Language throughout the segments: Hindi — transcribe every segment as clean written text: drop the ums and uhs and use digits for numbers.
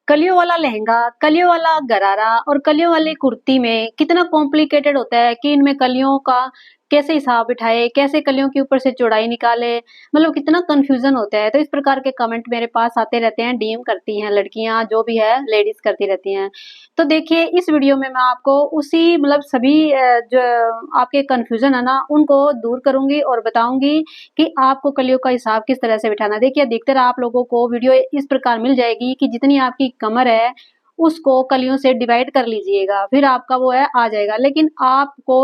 कलियों वाला लहंगा, कलियों वाला गरारा और कलियों वाली कुर्ती में कितना कॉम्प्लिकेटेड होता है कि इनमें कलियों का कैसे हिसाब बिठाए, कैसे कलियों के ऊपर से चौड़ाई निकाले, मतलब कितना कन्फ्यूजन होता है। तो इस प्रकार के कमेंट मेरे पास आते रहते हैं, डीएम करती हैं लड़कियां, जो भी है लेडीज करती रहती हैं। तो देखिए इस वीडियो में मैं आपको उसी मतलब सभी जो आपके कन्फ्यूजन है ना उनको दूर करूंगी और बताऊंगी कि आपको कलियों का हिसाब किस तरह से बिठाना है। देखिए अधिकतर आप लोगों को वीडियो इस प्रकार मिल जाएगी कि जितनी आपकी कमर है उसको कलियों से डिवाइड कर लीजिएगा, फिर आपका वो है आ जाएगा। लेकिन आपको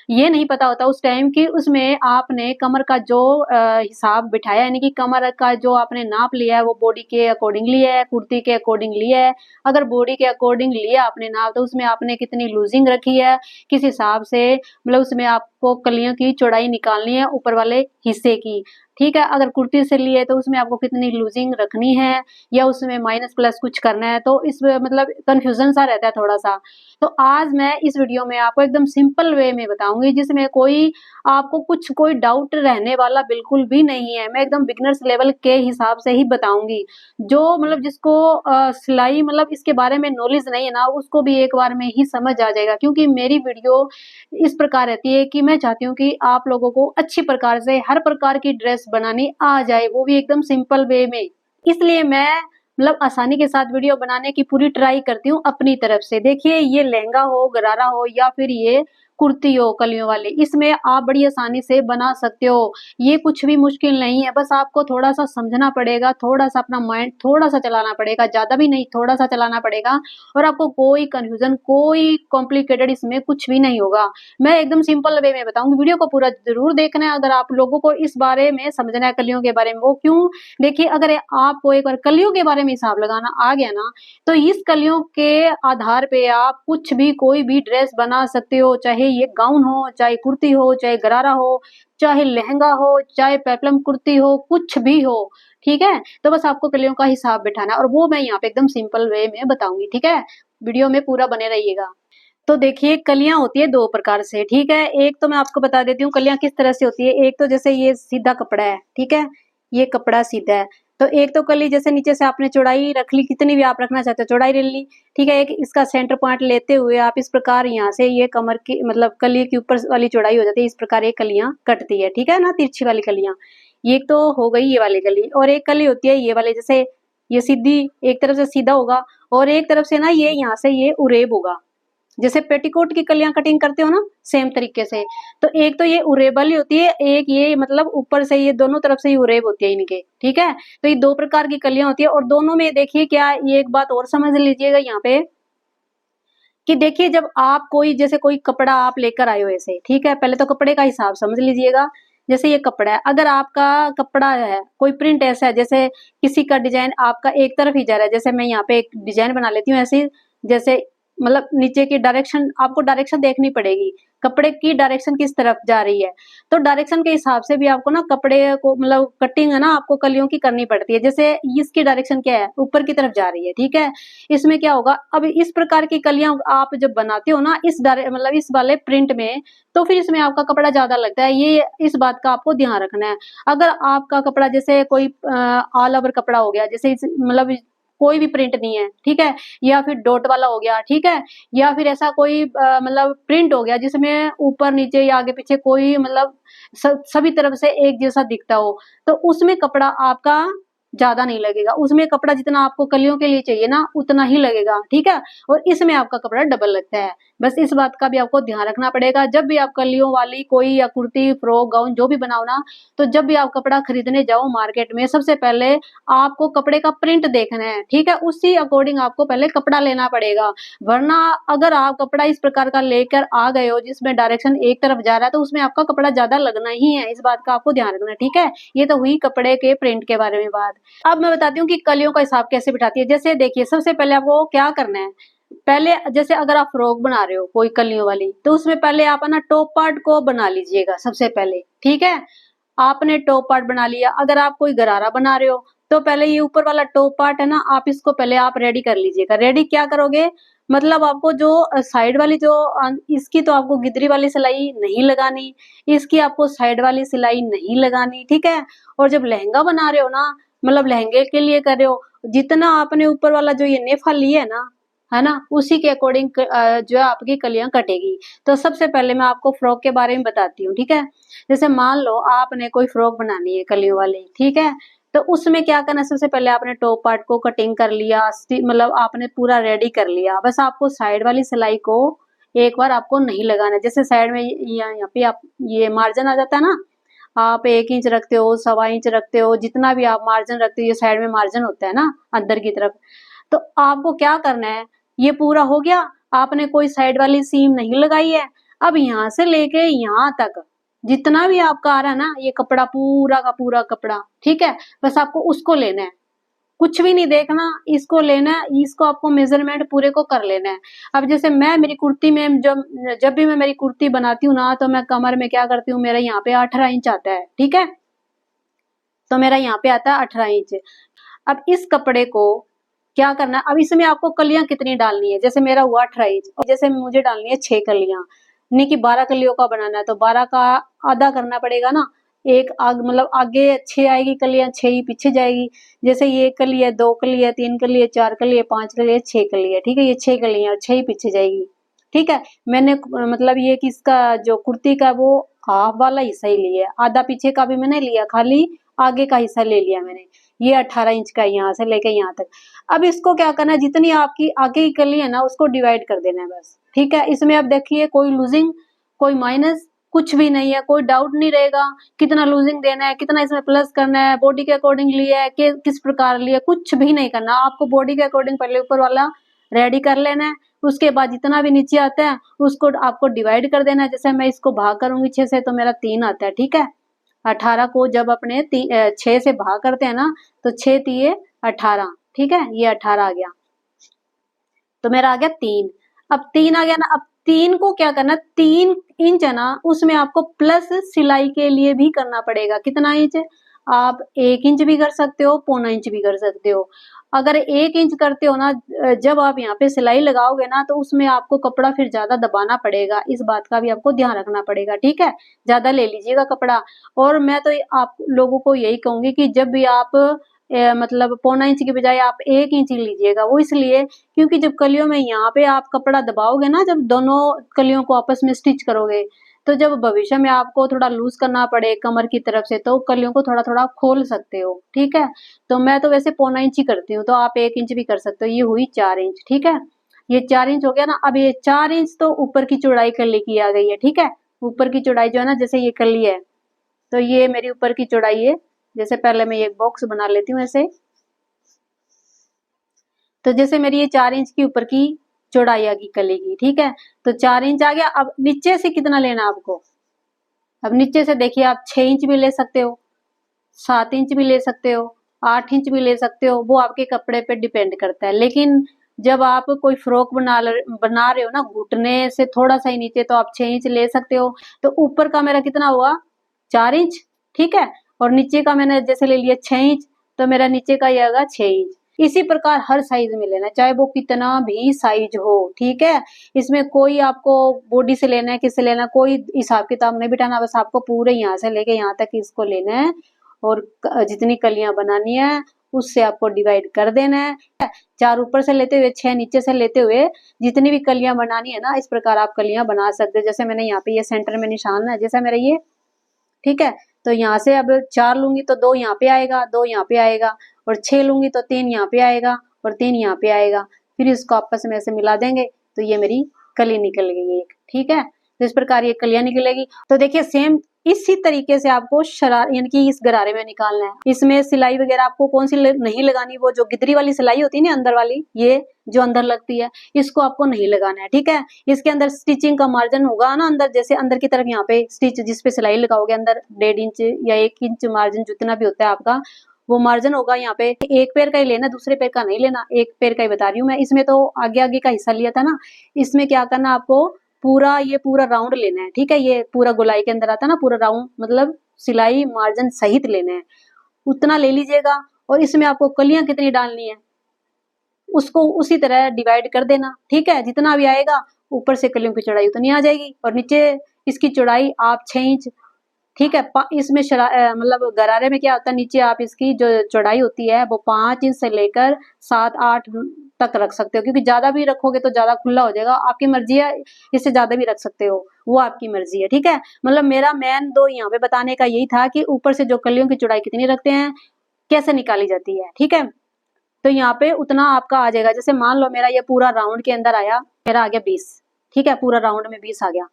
ये नहीं पता होता उस टाइम कि उसमें आपने कमर का जो हिसाब बिठाया, यानी कि कमर का जो आपने नाप लिया है वो बॉडी के अकॉर्डिंग लिया है, कुर्ती के अकॉर्डिंग लिया है। अगर बॉडी के अकॉर्डिंग लिया आपने नाप, तो उसमें आपने कितनी लूजिंग रखी है, किस हिसाब से मतलब उसमें आपको कलियों की चौड़ाई निकालनी है ऊपर वाले हिस्से की। ठीक है, अगर कुर्ती से लिए तो उसमें आपको कितनी लूजिंग रखनी है या उसमें माइनस प्लस कुछ करना है, तो इस मतलब कंफ्यूजन सा रहता है थोड़ा सा। तो आज मैं इस वीडियो में आपको एकदम सिंपल वे में बताऊंगी जिसमें कोई आपको कुछ कोई डाउट रहने वाला बिल्कुल भी नहीं है। मैं एकदम बिगनर्स लेवल के हिसाब से ही बताऊंगी। जो मतलब जिसको सिलाई मतलब इसके बारे में नॉलेज नहीं है ना, उसको भी एक बार में ही समझ आ जाएगा, क्योंकि मेरी वीडियो इस प्रकार रहती है कि मैं चाहती हूँ कि आप लोगों को अच्छी प्रकार से हर प्रकार की ड्रेस बनानी आ जाए, वो भी एकदम सिंपल वे में। इसलिए मैं मतलब आसानी के साथ वीडियो बनाने की पूरी ट्राई करती हूँ अपनी तरफ से। देखिए ये लहंगा हो, गरारा हो या फिर ये कुर्ती हो कलियों वाली, इसमें आप बड़ी आसानी से बना सकते हो। ये कुछ भी मुश्किल नहीं है, बस आपको थोड़ा सा समझना पड़ेगा, थोड़ा सा अपना माइंड थोड़ा सा चलाना पड़ेगा, ज्यादा भी नहीं थोड़ा सा चलाना पड़ेगा, और आपको कोई कंफ्यूजन कोई कॉम्प्लिकेटेड इसमें कुछ भी नहीं होगा। मैं एकदम सिंपल वे में बताऊंगी, वीडियो को पूरा जरूर देखना है अगर आप लोगों को इस बारे में समझना है कलियों के बारे में। वो क्यों, देखिए अगर आपको एक बार कलियों के बारे में हिसाब लगाना आ गया ना, तो इस कलियों के आधार पे आप कुछ भी कोई भी ड्रेस बना सकते हो, चाहे ये गाउन हो, चाहे कुर्ती हो, चाहे गरारा हो, चाहे लहंगा हो, चाहे पेप्लम कुर्ती हो, कुछ भी हो। ठीक है, तो बस आपको कलियों का हिसाब बिठाना है और वो मैं यहाँ पे एकदम सिंपल वे में बताऊंगी। ठीक है, वीडियो में पूरा बने रहिएगा। तो देखिए कलियां होती है दो प्रकार से। ठीक है, एक तो मैं आपको बता देती हूँ कलियां किस तरह से होती है। एक तो जैसे ये सीधा कपड़ा है, ठीक है, ये कपड़ा सीधा है, तो एक तो कली जैसे नीचे से आपने चौड़ाई रख ली, कितनी भी आप रखना चाहते हो चौड़ाई ले ली। ठीक है, एक इसका सेंटर पॉइंट लेते हुए आप इस प्रकार यहाँ से ये कमर की मतलब कली की ऊपर वाली चौड़ाई हो जाती है, इस प्रकार ये कलियां कटती है। ठीक है ना, तिरछी वाली कलियां। ये तो हो गई ये वाली कली, और एक कली होती है ये वाली, जैसे ये सीधी एक तरफ से सीधा होगा और एक तरफ से ना ये यहाँ से ये उरेब होगा, जैसे पेटीकोट की कलियां कटिंग करते हो ना सेम तरीके से। तो एक तो ये उरेबल ही होती है, एक ये मतलब ऊपर से ये दोनों तरफ से ही उरेब होती है इनके। ठीक है, तो ये दो प्रकार की कलियां होती है, और दोनों में देखिए क्या, ये एक बात और समझ लीजिएगा यहाँ पे कि देखिए जब आप कोई जैसे कोई कपड़ा आप लेकर आए हो ऐसे, ठीक है, पहले तो कपड़े का हिसाब समझ लीजिएगा। जैसे ये कपड़ा है, अगर आपका कपड़ा है कोई प्रिंट ऐसा है, जैसे किसी का डिजाइन आपका एक तरफ ही जा रहा है, जैसे मैं यहाँ पे एक डिजाइन बना लेती हूँ ऐसे, जैसे मतलब नीचे की डायरेक्शन आपको डायरेक्शन देखनी पड़ेगी, कपड़े की डायरेक्शन किस तरफ जा रही है। तो डायरेक्शन के हिसाब से भी आपको ना कपड़े को मतलब कटिंग है ना आपको कलियों की करनी पड़ती है। जैसे इसकी डायरेक्शन क्या है, ऊपर की तरफ जा रही है। ठीक है, इसमें क्या होगा, अब इस प्रकार की कलियां आप जब बनाते हो ना इस मतलब इस वाले प्रिंट में, तो फिर इसमें आपका कपड़ा ज्यादा लगता है, ये इस बात का आपको ध्यान रखना है। अगर आपका कपड़ा जैसे कोई ऑल ओवर कपड़ा हो गया, जैसे मतलब कोई भी प्रिंट नहीं है, ठीक है, या फिर डॉट वाला हो गया, ठीक है, या फिर ऐसा कोई मतलब प्रिंट हो गया जिसमें ऊपर नीचे या आगे पीछे कोई मतलब सभी तरफ से एक जैसा दिखता हो, तो उसमें कपड़ा आपका ज्यादा नहीं लगेगा, उसमें कपड़ा जितना आपको कलियों के लिए चाहिए ना उतना ही लगेगा। ठीक है, और इसमें आपका कपड़ा डबल लगता है। बस इस बात का भी आपको ध्यान रखना पड़ेगा जब भी आप कलियों वाली कोई या कुर्ती फ्रॉक गाउन जो भी बनाओ ना, तो जब भी आप कपड़ा खरीदने जाओ मार्केट में, सबसे पहले आपको कपड़े का प्रिंट देखना है। ठीक है, उसी अकॉर्डिंग आपको पहले कपड़ा लेना पड़ेगा, वरना अगर आप कपड़ा इस प्रकार का लेकर आ गए हो जिसमें डायरेक्शन एक तरफ जा रहा है, तो उसमें आपका कपड़ा ज्यादा लगना ही है, इस बात का आपको ध्यान रखना है। ठीक है, ये तो हुई कपड़े के प्रिंट के बारे में बात। अब मैं बताती हूँ कि कलियों का हिसाब कैसे बिठाती है। जैसे देखिए सबसे पहले आपको क्या करना है, पहले जैसे अगर आप फ्रॉक बना रहे हो कोई कलियों वाली, तो उसमें पहले आप ना टॉप पार्ट को बना लीजिएगा सबसे पहले। ठीक है, आपने टॉप पार्ट बना लिया। अगर आप कोई गरारा बना रहे हो तो पहले ये ऊपर वाला टॉप पार्ट है ना, आप इसको पहले आप रेडी कर लीजिएगा। रेडी क्या करोगे, मतलब आपको जो साइड वाली जो इसकी तो आपको गिदरी वाली सिलाई नहीं लगानी, इसकी आपको साइड वाली सिलाई नहीं लगानी। ठीक है, और जब लहंगा बना रहे हो ना, मतलब लहंगे के लिए कर रहे हो, जितना आपने ऊपर वाला जो ये नेफा लिया है ना, उसी के अकॉर्डिंग जो है आपकी कलियां कटेगी। तो सबसे पहले मैं आपको फ्रॉक के बारे में बताती हूँ, ठीक है। जैसे मान लो आपने कोई फ्रॉक बनानी है कलियों वाली, ठीक है। तो उसमें क्या करना है, सबसे पहले आपने टॉप पार्ट को कटिंग कर लिया, मतलब आपने पूरा रेडी कर लिया। बस आपको साइड वाली सिलाई को एक बार आपको नहीं लगाना है। जैसे साइड में यहाँ पे आप ये मार्जिन आ जाता है ना, आप 1 इंच रखते हो, 1.25 इंच रखते हो, जितना भी आप मार्जिन रखते हो, ये साइड में मार्जिन होता है ना अंदर की तरफ। तो आपको क्या करना है, ये पूरा हो गया, आपने कोई साइड वाली सीम नहीं लगाई है। अब यहाँ से लेके यहाँ तक जितना भी आपका आ रहा है ना, ये कपड़ा पूरा का पूरा कपड़ा, ठीक है, बस आपको उसको लेना है, कुछ भी नहीं देखना, इसको लेना है, इसको आपको मेजरमेंट पूरे को कर लेना है। अब जैसे मैं मेरी कुर्ती में जब जब भी मैं मेरी कुर्ती बनाती हूँ ना, तो मैं कमर में क्या करती हूँ, मेरा यहाँ पे 18 इंच आता है, ठीक है। तो मेरा यहाँ पे आता है 18 इंच। अब इस कपड़े को क्या करना है, अब इसमें आपको कलियां कितनी डालनी है, जैसे मेरा हुआ 18 इंच, और जैसे मुझे डालनी है 6 कलियां, नहीं कि 12 कलियों का बनाना है, तो 12 का आधा करना पड़ेगा ना। एक आग मतलब आगे 6 आएगी कलियां, 6 ही पीछे जाएगी। जैसे ये कली है, 2 कली है, 3 कली है, 4 कली है, 5 कली है, 6 कली है, ठीक है, ये 6 कलियां और 6 ही पीछे जाएगी, ठीक है। मैंने मतलब ये किसका जो कुर्ती का वो हाफ वाला हिस्सा ही लिया है, आधा पीछे का भी मैंने लिया, खाली आगे का हिस्सा ले लिया मैंने। ये 18 इंच का यहाँ से लेके यहाँ तक। अब इसको क्या करना है, जितनी आपकी आगे की कली है ना, उसको डिवाइड कर देना है बस, ठीक है। इसमें अब देखिए कोई लूजिंग, कोई माइनस, कुछ भी नहीं है, कोई डाउट नहीं रहेगा कितना लूजिंग देना है, कितना इसमें प्लस करना है, बॉडी के अकॉर्डिंग लिया है कि किस प्रकार लिया, कुछ भी नहीं करना। आपको बॉडी के अकॉर्डिंग पहले ऊपर वाला रेडी कर लेना है, उसके बाद जितना भी नीचे आता है उसको आपको डिवाइड कर देना है। जैसे मैं इसको भाग करूंगी 6 से, तो मेरा 3 आता है, ठीक है। 18 को जब अपने 6 से भाग करते हैं ना, तो 6 तिये 18, ठीक है, ये 18 आ गया, तो मेरा आ गया 3। अब 3 आ गया ना, अब 3 को क्या करना, 3 इंच है ना, उसमें आपको प्लस सिलाई के लिए भी करना पड़ेगा। कितना इंच, आप 1 इंच भी कर सकते हो, 1.25 इंच भी कर सकते हो। अगर 1 इंच करते हो ना, जब आप यहाँ पे सिलाई लगाओगे ना, तो उसमें आपको कपड़ा फिर ज्यादा दबाना पड़ेगा, इस बात का भी आपको ध्यान रखना पड़ेगा, ठीक है। ज्यादा ले लीजिएगा कपड़ा। और मैं तो आप लोगों को यही कहूंगी कि जब भी आप मतलब 1.25 इंच की बजाय आप 1 इंच ही लीजिएगा। वो इसलिए क्योंकि जब कलियों में यहाँ पे आप कपड़ा दबाओगे ना, जब दोनों कलियों को आपस में स्टिच करोगे, तो जब भविष्य में आपको थोड़ा लूज करना पड़े कमर की तरफ से, तो कलियों को थोड़ा थोड़ा खोल सकते हो, ठीक है। तो मैं तो वैसे 1.25 इंच ही करती हूँ, तो आप 1 इंच भी कर सकते हो। ये हुई 4 इंच, ठीक है। ये 4 इंच हो गया ना। अब ये 4 इंच तो ऊपर की चौड़ाई कली की आ गई है, ठीक है। ऊपर की चौड़ाई जो है ना, जैसे ये कली है, तो ये मेरी ऊपर की चौड़ाई है। जैसे पहले मैं ये बॉक्स बना लेती हूँ ऐसे, तो जैसे मेरी ये 4 इंच की ऊपर की चौड़ाई आ गई कली की, ठीक है। तो 4 इंच आ गया। अब नीचे से कितना लेना आपको, अब नीचे से देखिए, आप 6 इंच भी ले सकते हो, 7 इंच भी ले सकते हो, 8 इंच भी ले सकते हो, वो आपके कपड़े पे डिपेंड करता है। लेकिन जब आप कोई फ्रॉक बना रहे हो ना, घुटने से थोड़ा सा ही नीचे, तो आप 6 इंच ले सकते हो। तो ऊपर का मेरा कितना हुआ, 4 इंच, ठीक है। और नीचे का मैंने जैसे ले लिया 6 इंच, तो मेरा नीचे का ये होगा 6 इंच। इसी प्रकार हर साइज में लेना, चाहे वो कितना भी साइज हो, ठीक है। इसमें कोई आपको बॉडी से लेना है, किससे लेना है, कोई हिसाब किताब नहीं बिठाना, बस आपको पूरे यहाँ से लेके यहाँ तक इसको लेना है, और जितनी कलियां बनानी है उससे आपको डिवाइड कर देना है। 4 ऊपर से लेते हुए, 6 नीचे से लेते हुए जितनी भी कलियां बनानी है ना, इस प्रकार आप कलियां बना सकते हो। जैसे मैंने यहाँ पे ये सेंटर में निशान है, जैसा मेरा ये, ठीक है। तो यहाँ से अब 4 लूंगी तो 2 यहाँ पे आएगा, 2 यहाँ पे आएगा, और 6 लूंगी तो 3 यहाँ पे आएगा, और 3 यहाँ पे आएगा। फिर इसको आपस में ऐसे मिला देंगे, तो ये मेरी कली निकल गई एक, ठीक है। तो इस प्रकार ये कलियां निकलेगी। तो देखिए सेम इसी तरीके से आपको शरार यानी कि इस गरारे में निकालना है। इसमें सिलाई वगैरह आपको कौन सी नहीं लगानी, वो जो गिदरी वाली सिलाई होती है ना अंदर वाली, ये जो अंदर लगती है, इसको आपको नहीं लगाना है, ठीक है। इसके अंदर स्टिचिंग का मार्जिन होगा ना अंदर, जैसे अंदर की तरफ यहाँ पे स्टिच जिस पे सिलाई लगाओगे, अंदर 1.5 इंच या 1 इंच मार्जिन जितना भी होता है आपका, वो मार्जिन होगा यहाँ पे। एक पैर का ही लेना, दूसरे पैर का नहीं लेना, एक पैर का ही बता रही हूँ मैं। इसमें तो आगे आगे का हिस्सा लिया था ना, इसमें क्या करना आपको, पूरा ये पूरा राउंड लेना है, ठीक है। ये पूरा गोलाई के अंदर आता है ना, पूरा राउंड, मतलब सिलाई मार्जिन सहित लेना है, उतना ले लीजिएगा। और इसमें आपको कलियां कितनी डालनी है, उसको उसी तरह डिवाइड कर देना, ठीक है। जितना भी आएगा ऊपर से कलियों की चौड़ाई उतनी आ जाएगी, और नीचे इसकी चौड़ाई आप 6 इंच ठीक है। इसमें मतलब गरारे में क्या होता है, नीचे आप इसकी जो चौड़ाई होती है वो 5 इंच से लेकर 7-8 तक रख सकते हो, क्योंकि ज्यादा भी रखोगे तो ज्यादा खुला हो जाएगा, आपकी मर्जी है, इससे ज्यादा भी रख सकते हो, वो आपकी मर्जी है। ठीक है, मतलब मेरा मेन दो यहाँ पे बताने का यही था कि ऊपर से जो कलियों की चौड़ाई कितनी रखते हैं, कैसे निकाली जाती है। ठीक है, तो यहाँ पे उतना आपका आ जाएगा। जैसे मान लो मेरा ये पूरा राउंड के अंदर आया, मेरा आ गया 20। ठीक है, पूरा राउंड में 20 आ गया,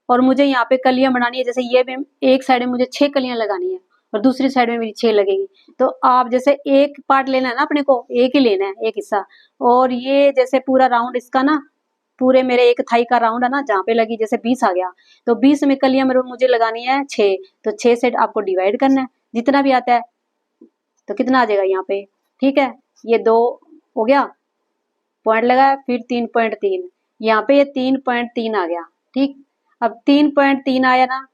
और मुझे यहाँ पे कलियां बनानी है। जैसे ये भी एक साइड में मुझे 6 कलियां लगानी है और दूसरी साइड में मेरी 6 लगेगी। तो आप जैसे एक पार्ट लेना है ना, अपने को एक ही लेना है, एक हिस्सा। और ये जैसे पूरा राउंड इसका ना, पूरे मेरे एक थाई का राउंड है ना, जहाँ पे लगी जैसे 20 आ गया, तो 20 में कलियां मेरे मुझे लगानी है 6। तो 6 से आपको डिवाइड करना है, जितना भी आता है। तो कितना आ जाएगा यहाँ पे, ठीक है, ये 2 हो गया, पॉइंट लगाया, फिर 3.3, यहाँ पे ये 3.3 आ गया। ठीक, अब 3.3 आया ना,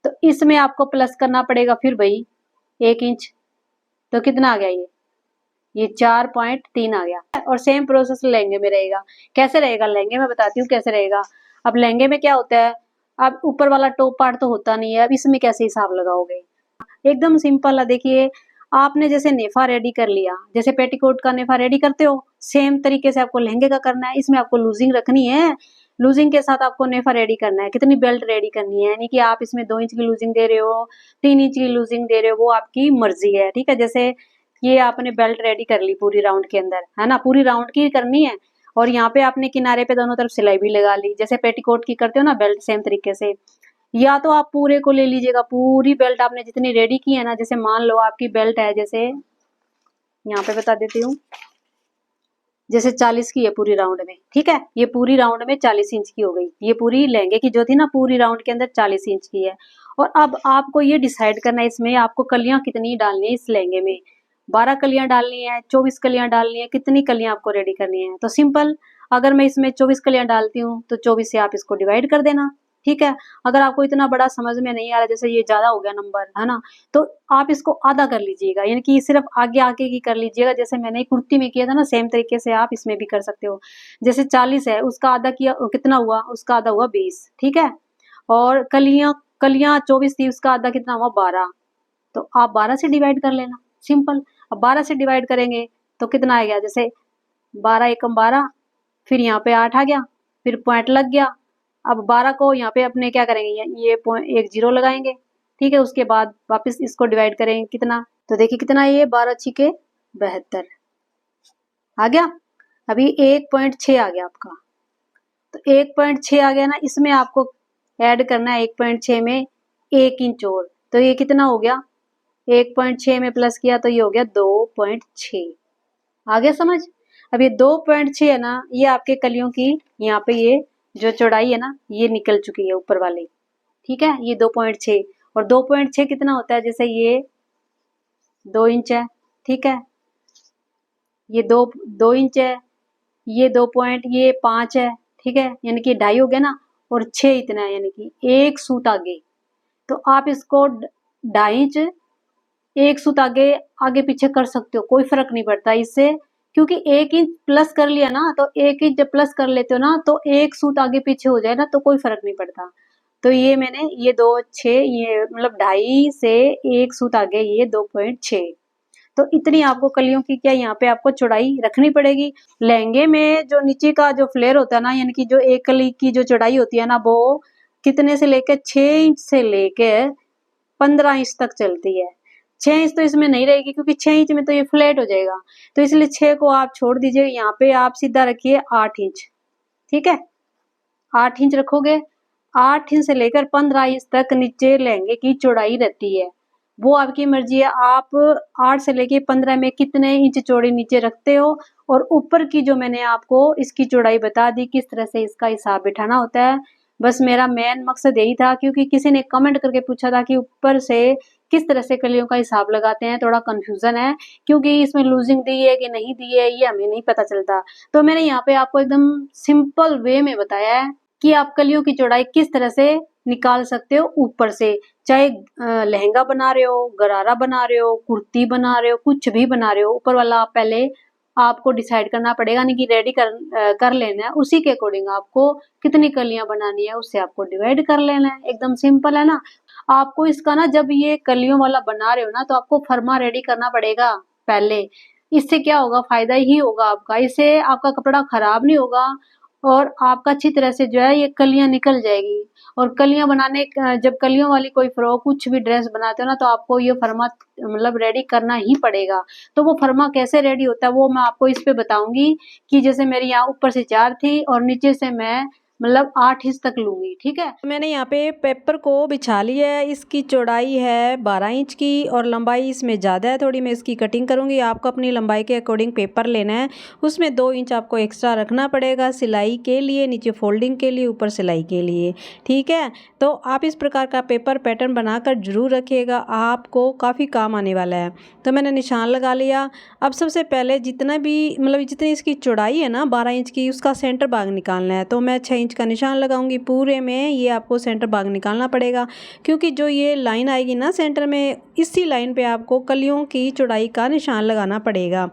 तो इसमें आपको प्लस करना पड़ेगा फिर भाई 1 इंच। तो कितना आ गया ये 4.3 आ गया। और सेम प्रोसेस लहंगे में रहेगा। कैसे रहेगा लहंगे में, बताती हूँ कैसे रहेगा। अब लहंगे में क्या होता है, अब ऊपर वाला टॉप पार्ट तो होता नहीं है, अब इसमें कैसे हिसाब लगाओगे। एकदम सिंपल है, देखिए आपने जैसे नेफा रेडी कर लिया, जैसे पेटीकोट का नेफा रेडी करते हो, सेम तरीके से आपको लहंगे का करना है। इसमें आपको लूजिंग रखनी है, लूजिंग के साथ आपको नेफा रेडी करना है। कितनी बेल्ट रेडी करनी है, यानी कि आप इसमें 2 इंच की लूजिंग दे रहे हो, 3 इंच की लूजिंग दे रहे हो, वो आपकी मर्जी है। ठीक है, जैसे ये आपने बेल्ट रेडी कर ली पूरी राउंड के अंदर, है ना, पूरी राउंड की करनी है। और यहाँ पे आपने किनारे पे दोनों तरफ सिलाई भी लगा ली, जैसे पेटीकोट की करते हो ना बेल्ट, सेम तरीके से। या तो आप पूरे को ले लीजिएगा, पूरी बेल्ट आपने जितनी रेडी की है ना, जैसे मान लो आपकी बेल्ट है, जैसे यहाँ पे बता देती हूँ, जैसे 40 की है पूरी राउंड में। ठीक है, ये पूरी राउंड में 40 इंच की हो गई, ये पूरी लहंगे की जो थी ना पूरी राउंड के अंदर 40 इंच की है। और अब आपको ये डिसाइड करना है इसमें आपको कलियां कितनी डालनी है इस लहंगे में। 12 कलियां डालनी है, 24 कलियां डालनी है, कितनी कलियां आपको रेडी करनी है। तो सिंपल, अगर मैं इसमें 24 कलियां डालती हूँ तो 24 से आप इसको डिवाइड कर देना। ठीक है, अगर आपको इतना बड़ा समझ में नहीं आ रहा, जैसे ये ज्यादा हो गया नंबर, है ना, तो आप इसको आधा कर लीजिएगा, यानी कि सिर्फ आगे आगे की कर लीजिएगा। जैसे मैंने कुर्ती में किया था ना, सेम तरीके से आप इसमें भी कर सकते हो। जैसे 40 है, उसका आधा किया, कितना हुआ, उसका आधा हुआ 20। ठीक है, और कलियां कलियां 24 थी, उसका आधा कितना हुआ 12। तो आप 12 से डिवाइड कर लेना, सिंपल। अब 12 से डिवाइड करेंगे तो कितना आएगा, जैसे 12 एकम 12, फिर यहाँ पे 8 आ गया, फिर पॉइंट लग गया। अब 12 को यहाँ पे अपने क्या करेंगे, ये पॉइंट एक 0 लगाएंगे। ठीक है, उसके बाद वापस इसको डिवाइड करेंगे कितना, तो देखिए कितना ये 12 छिके 72 आ गया। अभी 1.6 आ गया आपका, तो 1.6 आ गया ना, इसमें आपको ऐड करना है 1.6 में 1 इंच और। तो ये कितना हो गया, 1.6 में प्लस किया तो ये हो गया 2.6। आ गया समझ। अब ये 2.6 है ना, ये आपके कलियों की यहाँ पे ये जो चौड़ाई है ना, ये निकल चुकी है ऊपर वाली। ठीक है, ये 2.6, और 2.6 कितना होता है, जैसे ये 2 इंच है। ठीक है, ये 2 इंच है, ये 2 पॉइंट, ये 5 है। ठीक है, यानी कि 2.5 हो गया ना, और 6 इतना है, यानी कि एक सूत आगे। तो आप इसको 2.5 इंच एक सूत आगे आगे पीछे कर सकते हो, कोई फर्क नहीं पड़ता इससे, क्योंकि 1 इंच प्लस कर लिया ना, तो 1 इंच जब प्लस कर लेते हो ना, तो एक सूत आगे पीछे हो जाए ना, तो कोई फर्क नहीं पड़ता। तो ये मैंने ये 2.6, ये मतलब 2.5 से एक सूत आगे ये 2.6। तो इतनी आपको कलियों की क्या यहाँ पे आपको चौड़ाई रखनी पड़ेगी। लहंगे में जो नीचे का जो फ्लेयर होता है ना, यानी कि जो एक कली की जो चौड़ाई होती है ना, वो कितने से लेकर 6 इंच से लेकर 15 इंच तक चलती है। 6 इंच तो इसमें नहीं रहेगी, क्योंकि 6 इंच में तो ये फ्लैट हो जाएगा, तो इसलिए 6 को आप छोड़ दीजिए। यहाँ पे आप सीधा रखिए 8 इंच। ठीक है, 8 इंच रखोगे, 8 इंच से लेकर 15 इंच तक नीचे लहंगे की चौड़ाई रहती है। वो आपकी मर्जी है, आप 8 से लेके 15 में कितने इंच चौड़ी नीचे रखते हो। और ऊपर की जो मैंने आपको इसकी चौड़ाई बता दी, किस तरह से इसका हिसाब बिठाना होता है। बस मेरा मेन मकसद यही था, क्योंकि किसी ने कमेंट करके पूछा था कि ऊपर से किस तरह से कलियों का हिसाब लगाते हैं, थोड़ा कंफ्यूजन है, क्योंकि इसमें लूजिंग दी है कि नहीं दी है ये हमें नहीं पता चलता। तो मैंने यहाँ पे आपको एकदम सिंपल वे में बताया है कि आप कलियों की चौड़ाई किस तरह से निकाल सकते हो ऊपर से। चाहे लहंगा बना रहे हो, गरारा बना रहे हो, कुर्ती बना रहे हो, कुछ भी बना रहे हो, ऊपर वाला आप पहले आपको डिसाइड करना पड़ेगा, नहीं कि रेडी कर लेना है, उसी के अकॉर्डिंग आपको कितनी कलियां बनानी है उससे आपको डिवाइड कर लेना है। एकदम सिंपल है ना। आपको इसका ना जब ये कलियों वाला बना रहे हो ना, तो आपको फर्मा रेडी करना पड़ेगा पहले। इससे क्या होगा, फ़ायदा ही होगा आपका। इससे आपका कपड़ा खराब नहीं होगा और आपका अच्छी तरह से जो है ये कलियाँ निकल जाएगी। और कलियाँ बनाने जब कलियों वाली कोई फ्रॉक कुछ भी ड्रेस बनाते हो ना, तो आपको ये फर्मा मतलब रेडी करना ही पड़ेगा। तो वो फर्मा कैसे रेडी होता है वो मैं आपको इस पे बताऊँगी कि जैसे मेरी यहाँ ऊपर से 4 थी और नीचे से मैं मतलब 8 इंच तक लूँगी, ठीक है? मैंने यहाँ पे पेपर को बिछा लिया है। इसकी चौड़ाई है 12 इंच की और लंबाई इसमें ज़्यादा है थोड़ी। मैं इसकी कटिंग करूँगी। आपको अपनी लंबाई के अकॉर्डिंग पेपर लेना है। उसमें 2 इंच आपको एक्स्ट्रा रखना पड़ेगा सिलाई के लिए, नीचे फोल्डिंग के लिए, ऊपर सिलाई के लिए, ठीक है। तो आप इस प्रकार का पेपर पैटर्न बनाकर ज़रूर रखिएगा, आपको काफ़ी काम आने वाला है। तो मैंने निशान लगा लिया। अब सबसे पहले जितना भी मतलब जितनी इसकी चौड़ाई है ना 12 इंच की, उसका सेंटर भाग निकालना है। तो मैं 6 इंच का निशान लगाऊंगी। पूरे में ये आपको सेंटर भाग निकालना पड़ेगा, क्योंकि जो ये लाइन आएगी ना सेंटर में, इसी लाइन पे आपको कलियों की चौड़ाई का निशान लगाना पड़ेगा,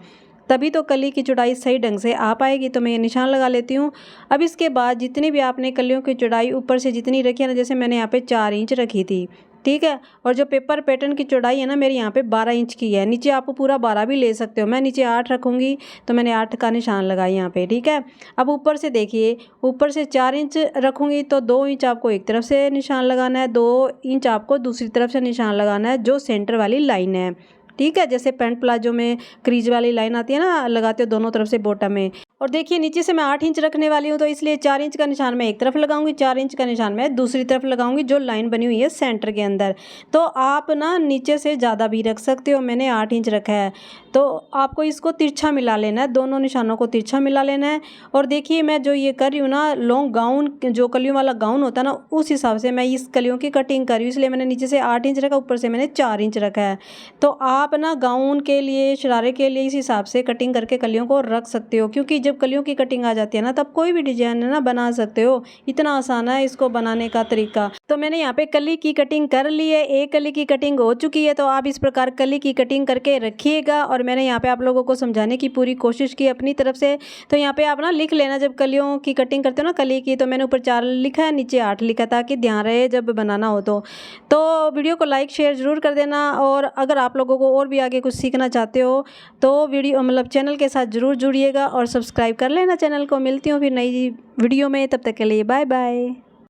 तभी तो कली की चौड़ाई सही ढंग से आ पाएगी। तो मैं ये निशान लगा लेती हूँ। अब इसके बाद जितनी भी आपने कलियों की चौड़ाई ऊपर से जितनी रखी है ना, जैसे मैंने यहाँ पे 4 इंच रखी थी, ठीक है। और जो पेपर पैटर्न की चौड़ाई है ना मेरी यहाँ पे 12 इंच की है। नीचे आप पूरा 12 भी ले सकते हो, मैं नीचे 8 रखूँगी, तो मैंने 8 का निशान लगाया यहाँ पे, ठीक है। अब ऊपर से देखिए, ऊपर से 4 इंच रखूँगी तो 2 इंच आपको एक तरफ से निशान लगाना है, 2 इंच आपको दूसरी तरफ से निशान लगाना है, जो सेंटर वाली लाइन है, ठीक है। जैसे पैंट प्लाजो में क्रीज वाली लाइन आती है ना, लगाते हो दोनों तरफ से बॉटम में। और देखिए नीचे से मैं 8 इंच रखने वाली हूँ, तो इसलिए 4 इंच का निशान मैं एक तरफ लगाऊंगी, 4 इंच का निशान मैं दूसरी तरफ लगाऊंगी, जो लाइन बनी हुई है सेंटर के अंदर। तो आप ना नीचे से ज़्यादा भी रख सकते हो, मैंने 8 इंच रखा है। तो आपको इसको तिरछा मिला लेना है, दोनों निशानों को तिरछा मिला लेना है। और देखिए मैं जो ये कर रही हूँ ना, लॉन्ग गाउन जो कलियों वाला गाउन होता है ना, उस हिसाब से मैं इस कलियों की कटिंग कर रही हूँ, इसलिए मैंने नीचे से 8 इंच रखा, ऊपर से मैंने 4 इंच रखा है। तो आप ना गाउन के लिए, शरारे के लिए इस हिसाब से कटिंग करके कलियों को रख सकते हो, क्योंकि जब कलियों की कटिंग आ जाती है ना, तब कोई भी डिजाइन है ना बना सकते हो। इतना आसान है इसको बनाने का तरीका। तो मैंने यहाँ पे कली की कटिंग कर ली है, एक कली की कटिंग हो चुकी है। तो आप इस प्रकार कली की कटिंग करके रखिएगा। और मैंने यहाँ पे आप लोगों को समझाने की पूरी कोशिश की अपनी तरफ से। तो यहाँ पे आप ना लिख लेना, जब कलियों की कटिंग करते हो ना कली की, तो मैंने ऊपर 4 लिखा है, नीचे 8 लिखा, ताकि ध्यान रहे जब बनाना हो तो वीडियो को लाइक शेयर ज़रूर कर देना। और अगर आप लोगों को और भी आगे कुछ सीखना चाहते हो तो वीडियो मतलब चैनल के साथ ज़रूर जुड़िएगा और सब्सक्राइब कर लेना चैनल को। मिलती हूँ फिर नई वीडियो में, तब तक के लिए बाय बाय।